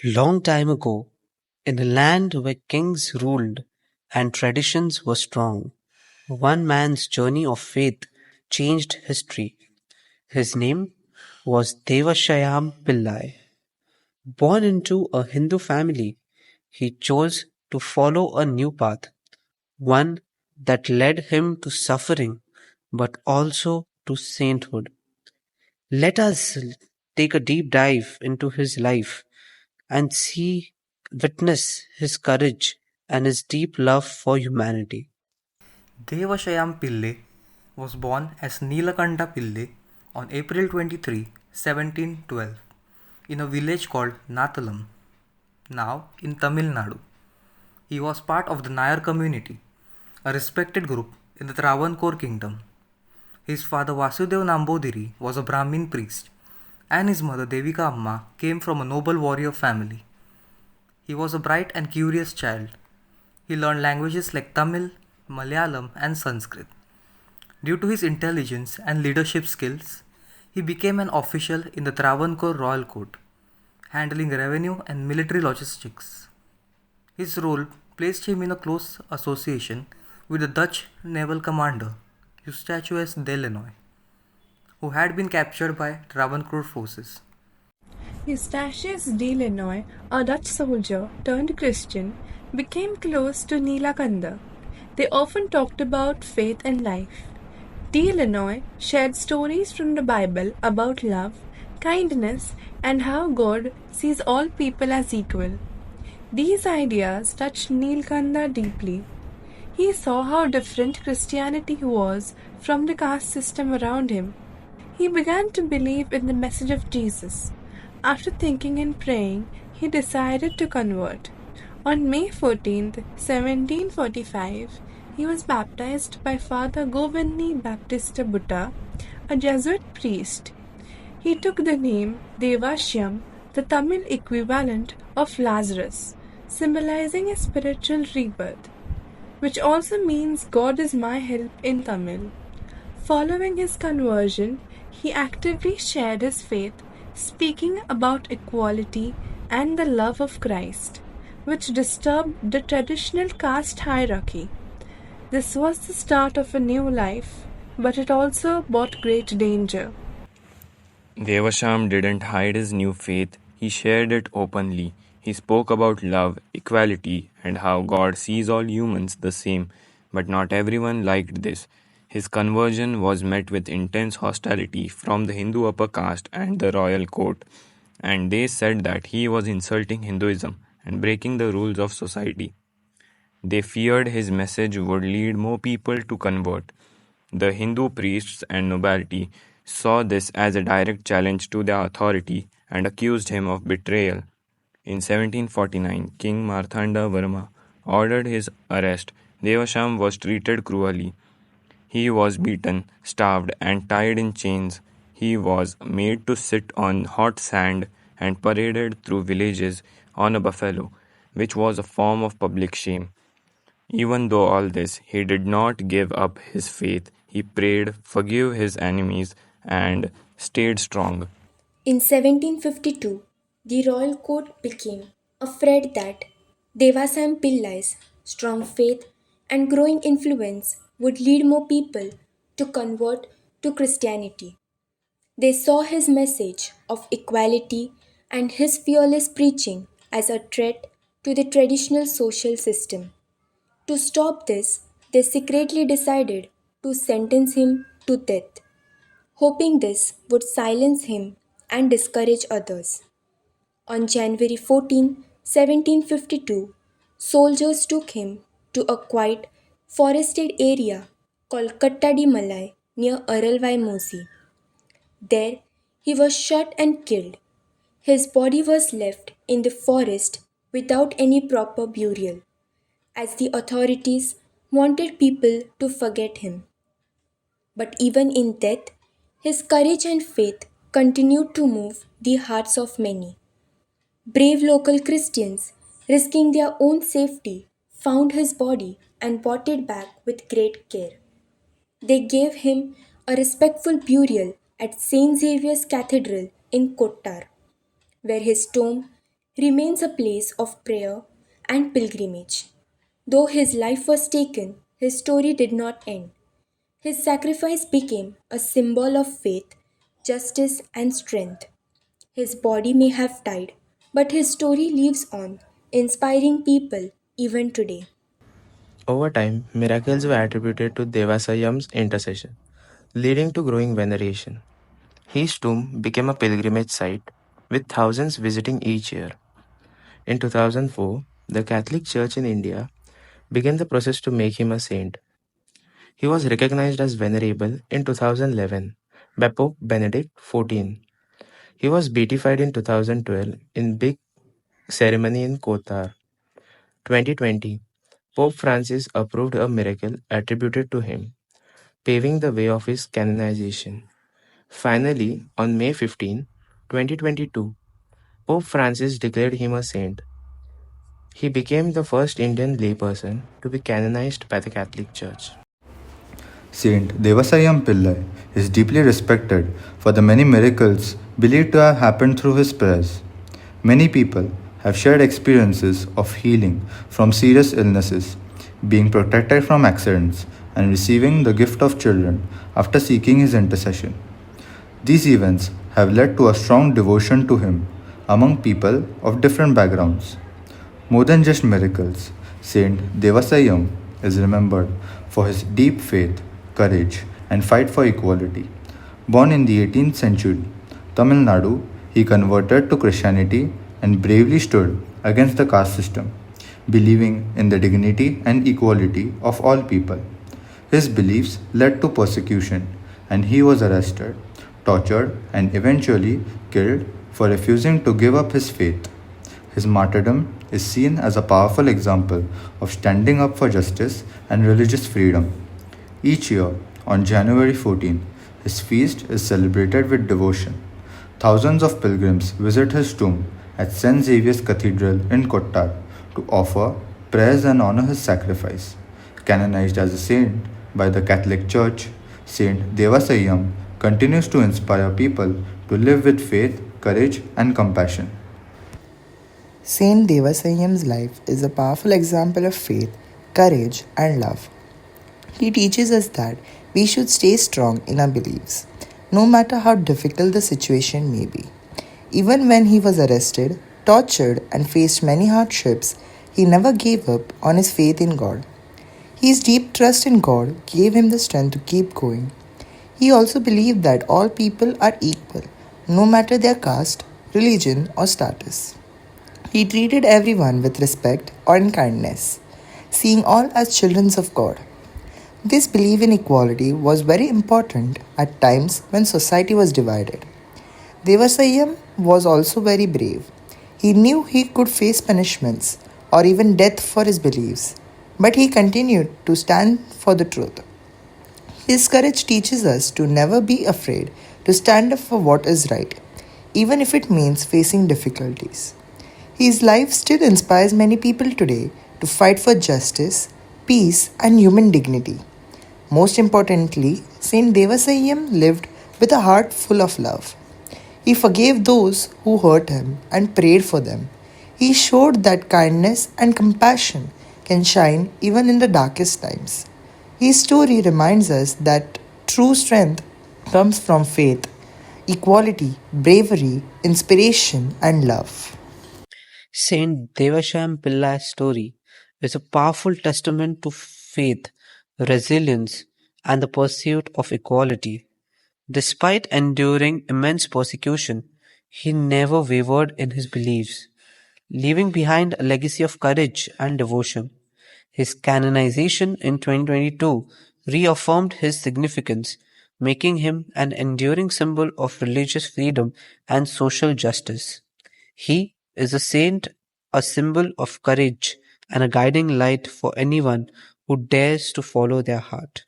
Long time ago, in a land where kings ruled and traditions were strong, one man's journey of faith changed history. His name was Devasahayam Pillai. Born into a Hindu family, he chose to follow a new path, one that led him to suffering but also to sainthood. Let us take a deep dive into his life and witness his courage and his deep love for humanity. Devasahayam Pillai was born as Neelakanta Pillai on April 23, 1712, in a village called Nathalam, now in Tamil Nadu. He was part of the Nayar community, a respected group in the Travancore kingdom. His father Vasudev Nambodiri was a Brahmin priest, and his mother Devika Amma came from a noble warrior family. He was a bright and curious child. He learned languages like Tamil, Malayalam, and Sanskrit. Due to his intelligence and leadership skills, he became an official in the Travancore royal court, handling revenue and military logistics. His role placed him in a close association with the Dutch naval commander Eustachius de Lannoy, who had been captured by Travancore forces. Eustachius de Lannoy, a Dutch soldier turned Christian, became close to Neelakanda. They often talked about faith and life. De Lannoy shared stories from the Bible about love, kindness, and how God sees all people as equal. These ideas touched Neelakanda deeply. He saw how different Christianity was from the caste system around him. He began to believe in the message of Jesus. After thinking and praying, he decided to convert. On May 14, 1745, he was baptized by Father Govinni Baptista Butta, a Jesuit priest. He took the name Devashyam, the Tamil equivalent of Lazarus, symbolizing a spiritual rebirth, which also means God is my help in Tamil. Following his conversion, he actively shared his faith, speaking about equality and the love of Christ, which disturbed the traditional caste hierarchy. This was the start of a new life, but it also brought great danger. Devasham didn't hide his new faith, he shared it openly. He spoke about love, equality, and how God sees all humans the same, but not everyone liked this. His conversion was met with intense hostility from the Hindu upper caste and the royal court, and they said that he was insulting Hinduism and breaking the rules of society. They feared his message would lead more people to convert. The Hindu priests and nobility saw this as a direct challenge to their authority and accused him of betrayal. In 1749, King Marthanda Varma ordered his arrest. Devasham was treated cruelly. He was beaten, starved, and tied in chains. He was made to sit on hot sand and paraded through villages on a buffalo, which was a form of public shame. Even though all this, he did not give up his faith. He prayed, forgave his enemies, and stayed strong. In 1752, the royal court became afraid that Devasam Pillai's strong faith and growing influence would lead more people to convert to Christianity. They saw his message of equality and his fearless preaching as a threat to the traditional social system. To stop this, they secretly decided to sentence him to death, hoping this would silence him and discourage others. On January 14, 1752, soldiers took him to a quiet, forested area called Kattadi Malai near Aralvai Mosi. There, he was shot and killed. His body was left in the forest without any proper burial, as the authorities wanted people to forget him. But even in death, his courage and faith continued to move the hearts of many. Brave local Christians, risking their own safety, found his body and brought it back with great care. They gave him a respectful burial at St. Xavier's Cathedral in Kottar, where his tomb remains a place of prayer and pilgrimage. Though his life was taken, his story did not end. His sacrifice became a symbol of faith, justice, and strength. His body may have died, but his story lives on, inspiring people even today. Over time, miracles were attributed to Devasayam's intercession, leading to growing veneration. His tomb became a pilgrimage site, with thousands visiting each year. In 2004, the Catholic Church in India began the process to make him a saint. He was recognized as venerable in 2011 by Pope Benedict XIV. He was beatified in 2012 in big ceremony in Kotar. 2020, Pope Francis approved a miracle attributed to him, paving the way of his canonization. Finally, on May 15, 2022, Pope Francis declared him a saint. He became the first Indian layperson to be canonized by the Catholic Church. Saint Devasahayam Pillai is deeply respected for the many miracles believed to have happened through his prayers. Many people have shared experiences of healing from serious illnesses, being protected from accidents, and receiving the gift of children after seeking his intercession. These events have led to a strong devotion to him among people of different backgrounds. More than just miracles, Saint Devasayam is remembered for his deep faith, courage, and fight for equality. Born in the 18th century, Tamil Nadu, he converted to Christianity and bravely stood against the caste system, believing in the dignity and equality of all people. His beliefs led to persecution, and he was arrested, tortured, and eventually killed for refusing to give up his faith. His martyrdom is seen as a powerful example of standing up for justice and religious freedom. Each year, on January 14, his feast is celebrated with devotion. Thousands of pilgrims visit his tomb at St. Xavier's Cathedral in Kottar to offer prayers and honor his sacrifice. Canonized as a saint by the Catholic Church, Saint Devasayam continues to inspire people to live with faith, courage, and compassion. Saint Devasayam's life is a powerful example of faith, courage, and love. He teaches us that we should stay strong in our beliefs, no matter how difficult the situation may be. Even when he was arrested, tortured, and faced many hardships, he never gave up on his faith in God. His deep trust in God gave him the strength to keep going. He also believed that all people are equal, no matter their caste, religion, or status. He treated everyone with respect and kindness, seeing all as children of God. This belief in equality was very important at times when society was divided. Devasayam was also very brave. He knew he could face punishments or even death for his beliefs, but he continued to stand for the truth. His courage teaches us to never be afraid to stand up for what is right, even if it means facing difficulties. His life still inspires many people today to fight for justice, peace, and human dignity. Most importantly, Saint Devasayam lived with a heart full of love. He forgave those who hurt him and prayed for them. He showed that kindness and compassion can shine even in the darkest times. His story reminds us that true strength comes from faith, equality, bravery, inspiration, and love. Saint Devasahayam Pillai's story is a powerful testament to faith, resilience, and the pursuit of equality. Despite enduring immense persecution, he never wavered in his beliefs, leaving behind a legacy of courage and devotion. His canonization in 2022 reaffirmed his significance, making him an enduring symbol of religious freedom and social justice. He is a saint, a symbol of courage, and a guiding light for anyone who dares to follow their heart.